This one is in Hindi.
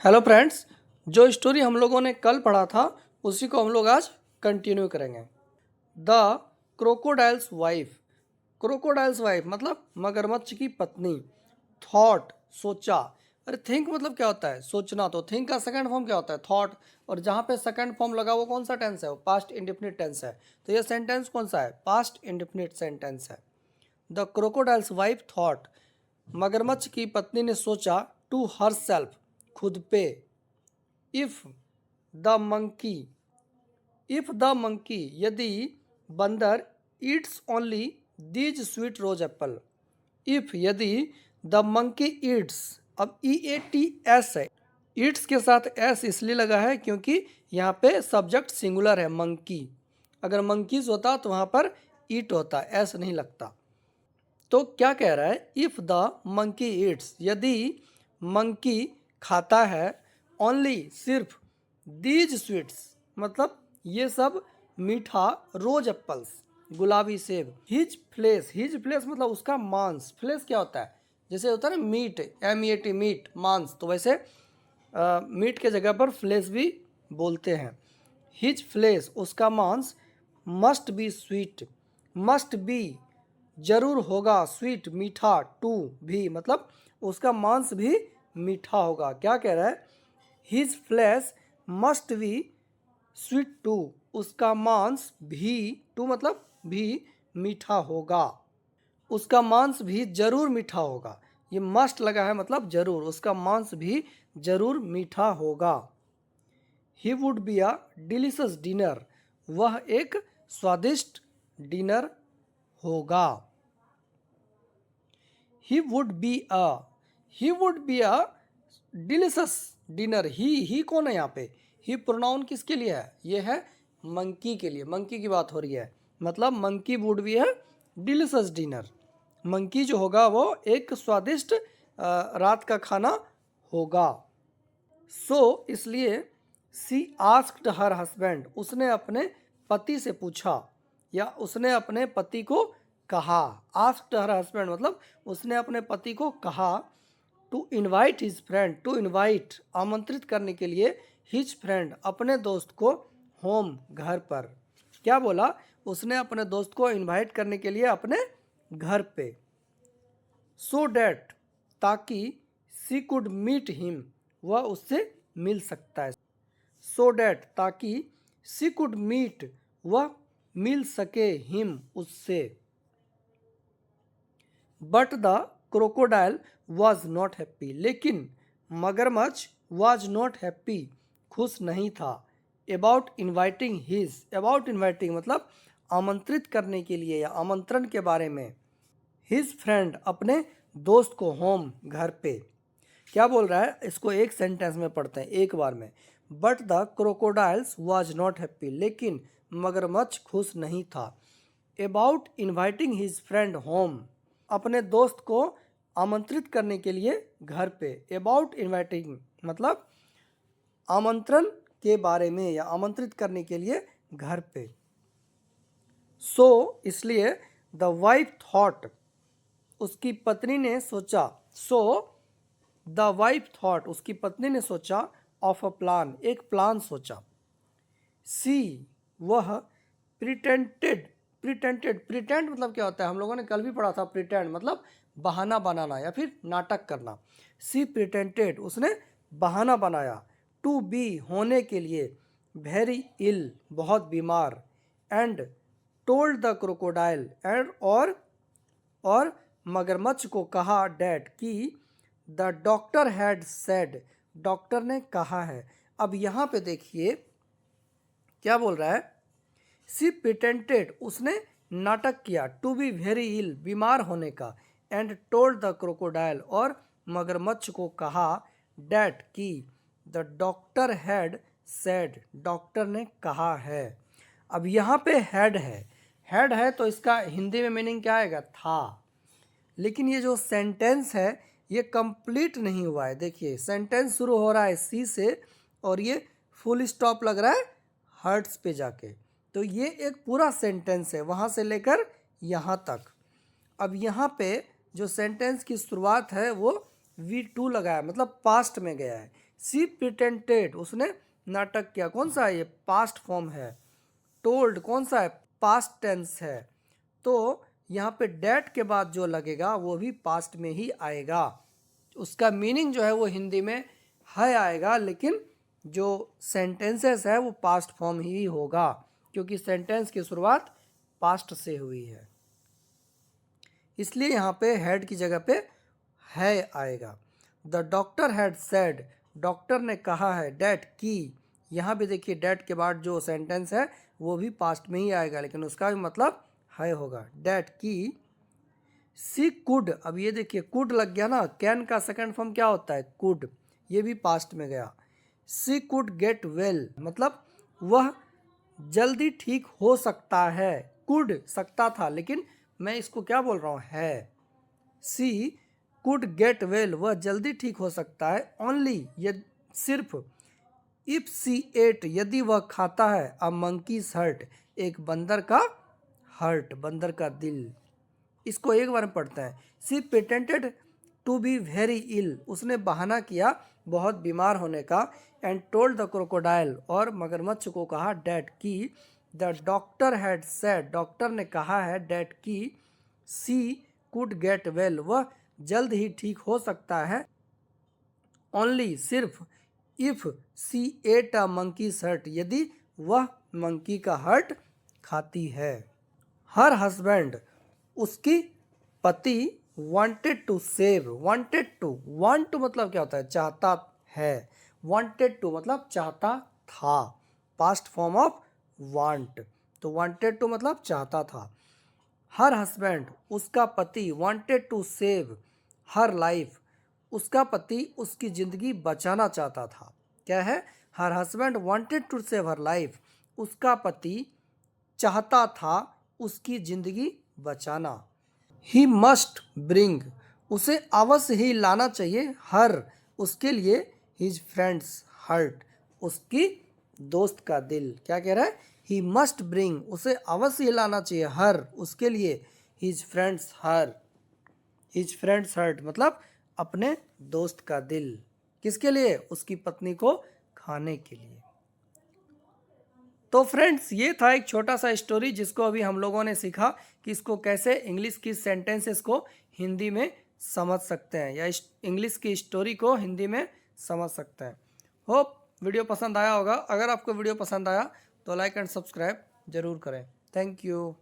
हेलो फ्रेंड्स, जो स्टोरी हम लोगों ने कल पढ़ा था उसी को हम लोग आज कंटिन्यू करेंगे। The crocodiles wife. Crocodiles wife मतलब मगरमच्छ की पत्नी। थॉट सोचा। अरे थिंक मतलब क्या होता है? सोचना। तो थिंक का सेकंड फॉर्म क्या होता है? थॉट। और जहाँ पे सेकंड फॉर्म लगा वो कौन सा टेंस है? वो पास्ट इंडेफिनिट टेंस है। तो ये सेंटेंस कौन सा है? पास्ट इंडेफिनिट सेंटेंस है। The crocodiles wife thought. मगरमच्छ की पत्नी ने सोचा टू हर सेल्फ, खुद पे। If the monkey, if the monkey यदि बंदर eats only these sweet rose apple. If यदि द मंकी ईट्स, अब ई ए टी एस है। ईट्स के साथ एस इसलिए लगा है क्योंकि यहाँ पे सब्जेक्ट सिंगुलर है मंकी। अगर मंकीज होता तो वहाँ पर ईट होता, एस नहीं लगता। तो क्या कह रहा है? इफ द मंकी ईट्स, यदि मंकी खाता है, ओनली सिर्फ, दीज स्वीट्स मतलब ये सब मीठा, रोज एप्पल्स गुलाबी सेब। हिज फ्लेश, हिज फ्लेश मतलब उसका मांस। फ्लेश क्या होता है? जैसे होता है ना meat, M E A T meat, मांस। तो वैसे मीट के जगह पर फ्लेश भी बोलते हैं। हिज फ्लेश उसका मांस, must be sweet, must be जरूर होगा, स्वीट मीठा, टू भी मतलब उसका मांस भी मीठा होगा। क्या कह रहा है? His flesh must be sweet too, उसका मांस भी, टू मतलब भी, मीठा होगा। उसका मांस भी जरूर मीठा होगा। ये मस्ट लगा है मतलब जरूर, उसका मांस भी जरूर मीठा होगा। He would be a delicious dinner, वह एक स्वादिष्ट डिनर होगा। He would be a, he would be a delicious dinner. He कौन है यहाँ पे? ही प्रोनाउन किसके लिए है? ये है मंकी के लिए। मंकी की बात हो रही है, मतलब मंकी वुड बी है डिलीशियस डिनर। मंकी जो होगा वो एक स्वादिष्ट रात का खाना होगा। सो इसलिए सी आस्क्ड हर हस्बैंड, उसने अपने पति से पूछा या उसने अपने पति को कहा। आस्क्ड हर हस्बैंड मतलब उसने अपने पति को कहा to invite his friend, to invite आमंत्रित करने के लिए, हिज फ्रेंड अपने दोस्त को, होम घर पर। क्या बोला? उसने अपने दोस्त को इनवाइट करने के लिए अपने घर पे। सो डैट ताकि, सी कुड मीट हिम वह उससे मिल सकता है। सो डैट ताकि, सी कुड मीट वह मिल सके, हिम उससे। But the crocodile was not happy, लेकिन मगरमच्छ वॉज नॉट हैप्पी खुश नहीं था। About inviting his, about inviting मतलब आमंत्रित करने के लिए या आमंत्रण के बारे में, हिज फ्रेंड अपने दोस्त को, होम घर पे। क्या बोल रहा है? इसको एक सेंटेंस में पढ़ते हैं एक बार में। But the crocodiles was not happy, लेकिन मगरमच्छ खुश नहीं था। About inviting his friend home, अपने दोस्त को आमंत्रित करने के लिए घर पे। अबाउट इन्वाइटिंग मतलब आमंत्रण के बारे में या आमंत्रित करने के लिए घर पे। सो इसलिए द वाइफ थॉट, उसकी पत्नी ने सोचा। सो द वाइफ थॉट, उसकी पत्नी ने सोचा, ऑफ अ प्लान, एक प्लान सोचा। सी वह, प्रिटेंटेड, प्रिटेंटेड, प्रिटेंड मतलब क्या होता है? हम लोगों ने कल भी पढ़ा था। प्रिटेंड मतलब बहाना बनाना या फिर नाटक करना। सी प्रिटेंटेड उसने बहाना बनाया, टू बी होने के लिए, वेरी इल बहुत बीमार, and told the crocodile and और मगरमच्छ को कहा, डैट कि, the doctor had said doctor ने कहा है। अब यहाँ पे देखिए क्या बोल रहा है? सी प्रिटेंटेड उसने नाटक किया, टू बी वेरी इल बीमार होने का, एंड टोल्ड द क्रोकोडाइल और मगरमच्छ को कहा, डैट कि, the doctor had said doctor ने कहा है। अब यहाँ पे हैड है, हैड है तो इसका हिंदी में मीनिंग क्या आएगा? था। लेकिन ये जो सेंटेंस है ये कंप्लीट नहीं हुआ है। देखिए सेंटेंस शुरू हो रहा है सी से और ये फुल स्टॉप लग रहा है हर्ट्स पे जाके। तो ये एक पूरा सेंटेंस है वहाँ से लेकर यहाँ तक। अब यहाँ पे जो सेंटेंस की शुरुआत है वो V2 लगा है, मतलब पास्ट में गया है। सी प्रिटेंटेड, उसने नाटक किया। कौन सा है ये? पास्ट फॉर्म है। टोल्ड कौन सा है? पास्ट टेंस है। तो यहाँ पे डेट के बाद जो लगेगा वो भी पास्ट में ही आएगा। उसका मीनिंग जो है वो हिंदी में है आएगा, लेकिन जो सेंटेंसेस है वो पास्ट फॉर्म ही होगा, क्योंकि सेंटेंस की शुरुआत पास्ट से हुई है, इसलिए यहाँ पे हैड की जगह पे है आएगा। The doctor had said, doctor ने कहा है, डेट की, यहाँ भी देखिए डेट के बाद जो सेंटेंस है वो भी पास्ट में ही आएगा, लेकिन उसका भी मतलब है होगा। डेट की सी कुड, अब ये देखिए कुड लग गया ना, कैन का सेकंड फॉर्म क्या होता है? कुड, ये भी पास्ट में गया। सी कुड गेट वेल, मतलब वह जल्दी ठीक हो सकता है। कुड सकता था, लेकिन मैं इसको क्या बोल रहा हूँ? है। सी कुड गेट वेल, वह जल्दी ठीक हो सकता है। ओनली, ये सिर्फ। इफ सी एट, यदि वह खाता है। अ मंकीज हर्ट, एक बंदर का हर्ट, बंदर का दिल। इसको एक बार में पढ़ते हैं। सी प्रिटेंटेड टू बी वेरी इल, उसने बहाना किया बहुत बीमार होने का। एंड टोल्ड द क्रोकोडाइल, और मगरमच्छ को कहा, डैट की the doctor had said, doctor ने कहा है, डैट की सी कुड गेट वेल, वह जल्द ही ठीक हो सकता है। ओनली, सिर्फ। If she ate a monkey's heart, यदि वह मंकी का हर्ट खाती है। हर हस्बैंड, उसकी पति। Wanted to save, wanted to, want मतलब क्या होता है? चाहता है। वांटेड टू मतलब चाहता था, पास्ट फॉर्म ऑफ वांट। तो वांटेड टू मतलब चाहता था। हर हस्बैंड, उसका पति। Wanted to save her life, उसका पति उसकी जिंदगी बचाना चाहता था। क्या है? Her husband wanted to save her life, उसका पति चाहता था उसकी जिंदगी बचाना। ही मस्ट ब्रिंग, उसे अवश्य ही लाना चाहिए। हर, उसके लिए। हिज फ्रेंड्स हर्ट, उसकी दोस्त का दिल। क्या कह रहा है? ही मस्ट ब्रिंग, उसे अवश्य ही लाना चाहिए। हर, उसके लिए। हिज फ्रेंड्स हर, हिज फ्रेंड्स हर्ट मतलब अपने दोस्त का दिल। किसके लिए? उसकी पत्नी को खाने के लिए। तो फ्रेंड्स, ये था एक छोटा सा स्टोरी जिसको अभी हम लोगों ने सीखा कि इसको कैसे इंग्लिश की सेंटेंसेस को हिंदी में समझ सकते हैं, या इंग्लिश की स्टोरी को हिंदी में समझ सकते हैं। होप वीडियो पसंद आया होगा। अगर आपको वीडियो पसंद आया तो लाइक एंड सब्सक्राइब जरूर करें। Thank you.